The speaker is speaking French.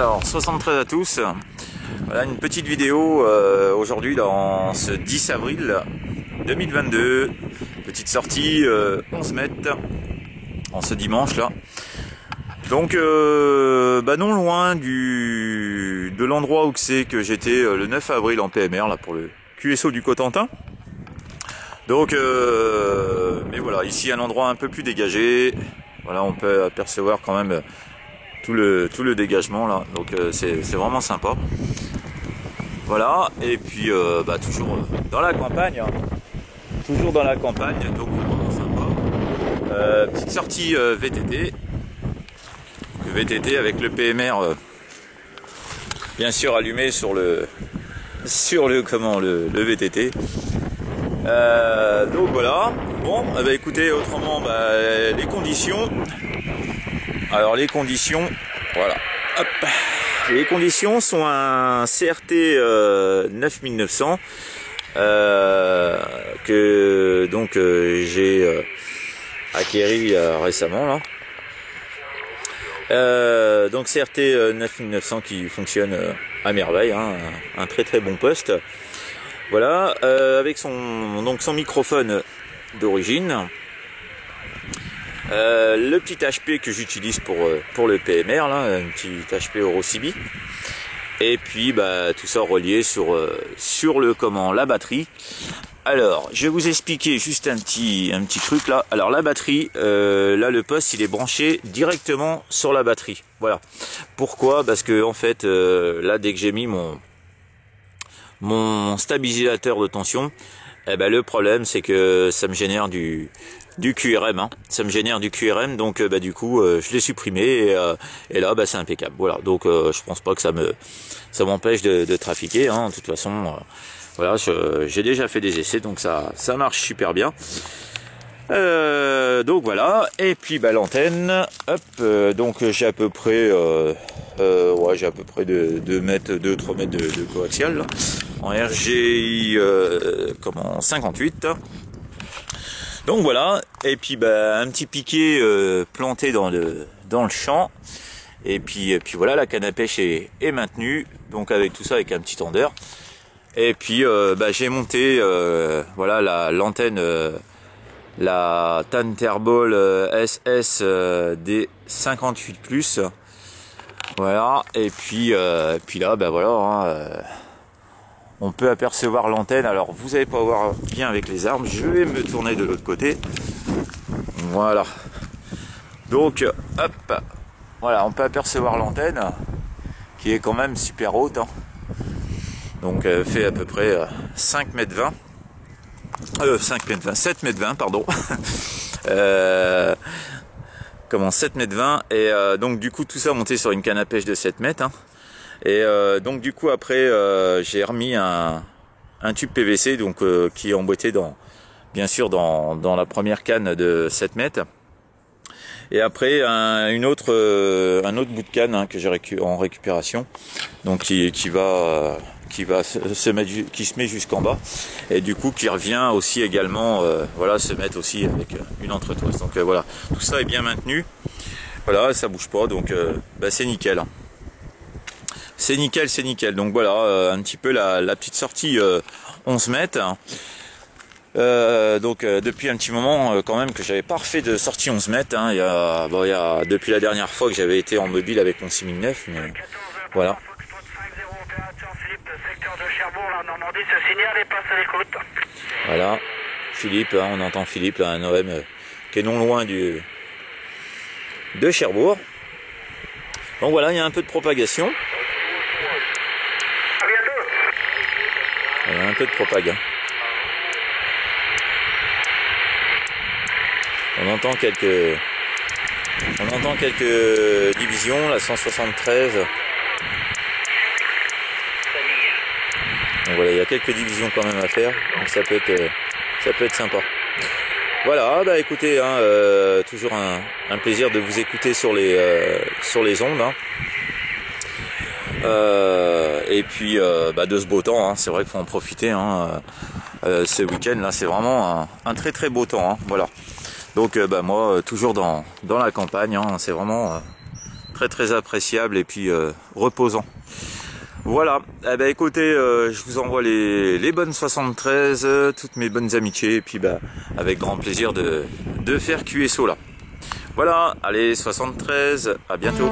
Alors 73 à tous, voilà une petite vidéo aujourd'hui dans ce 10 avril 2022, petite sortie 11 mètres en ce dimanche là. Donc non loin de l'endroit où c'est que j'étais le 9 avril en PMR là pour le QSO du Cotentin. Donc mais voilà, ici un endroit un peu plus dégagé. Voilà, on peut apercevoir quand même tout le dégagement là, donc c'est vraiment sympa. Voilà, et puis toujours dans la campagne, hein. Toujours dans la campagne, donc vraiment sympa. Petite sortie VTT, avec le PMR bien sûr allumé sur le VTT. Donc voilà. Bon, écoutez, autrement les conditions. Alors les conditions, voilà. Hop. Les conditions sont un CRT 9900 que donc j'ai acquéri récemment là. Donc CRT 9900 qui fonctionne à merveille, hein, un très bon poste. Voilà, avec son microphone d'origine. Le petit HP que j'utilise pour le PMR là, un petit HP Eurocibi, et puis tout ça relié sur la batterie. Alors je vais vous expliquer juste un petit truc là. Alors la batterie, là le poste il est branché directement sur la batterie. Voilà. Pourquoi? Parce que en fait là dès que j'ai mis mon stabilisateur de tension, le problème c'est que ça me génère du QRM, hein. Ça me génère du QRM, donc du coup je l'ai supprimé et là c'est impeccable. Voilà, donc je pense pas que ça m'empêche de trafiquer, hein. De toute façon voilà, j'ai déjà fait des essais, donc ça marche super bien. Donc voilà, et puis l'antenne, hop, donc j'ai à peu près j'ai à peu près 2-3 mètres de coaxial là, en RGI 58. Donc voilà, et puis un petit piquet planté dans le champ, et puis voilà, la canne à pêche est maintenue, donc avec tout ça, avec un petit tendeur. Et puis j'ai monté voilà l'antenne, la Tanterball SS D58+, voilà, et puis là voilà, hein, on peut apercevoir l'antenne. Alors vous n'allez pas voir bien avec les arbres, je vais me tourner de l'autre côté. Voilà, donc hop, voilà, on peut apercevoir l'antenne qui est quand même super haute, hein. Donc fait à peu près 5 mètres 20, 7 mètres 20 pardon. 7 mètres 20, et donc du coup tout ça monté sur une canne à pêche de 7 mètres, hein. Et donc du coup après j'ai remis un tube PVC, donc qui est emboîté bien sûr dans la première canne de 7 mètres, et après un autre bout de canne, hein, que j'ai en récupération, donc qui se met jusqu'en bas, et du coup qui revient aussi également voilà, se mettre aussi avec une entretoise. Donc voilà, tout ça est bien maintenu, voilà, ça bouge pas, donc c'est nickel, hein. C'est nickel. Donc voilà, un petit peu la petite sortie 11 mètres. Donc depuis un petit moment quand même que j'avais pas refait de sortie 11 mètres, hein. Il y a depuis la dernière fois que j'avais été en mobile avec mon 6009, mais voilà. Voilà, Philippe, hein, on entend Philippe là, un OM qui est non loin de Cherbourg. Donc voilà, il y a un peu de propagation. Il y a un peu de propagation. On entend quelques divisions, la 173. Donc voilà, il y a quelques divisions quand même à faire, donc ça peut être sympa. Voilà, écoutez, hein, toujours un plaisir de vous écouter sur les ondes, hein. Et puis de ce beau temps, hein. C'est vrai qu'il faut en profiter, hein. Ce week-end là, c'est vraiment un très beau temps, hein. Voilà. Donc moi toujours dans la campagne, hein. C'est vraiment très appréciable et puis reposant. Voilà, eh ben écoutez, je vous envoie les bonnes 73, toutes mes bonnes amitiés, et puis bah, avec grand plaisir de faire QSO là. Voilà, allez 73, à bientôt.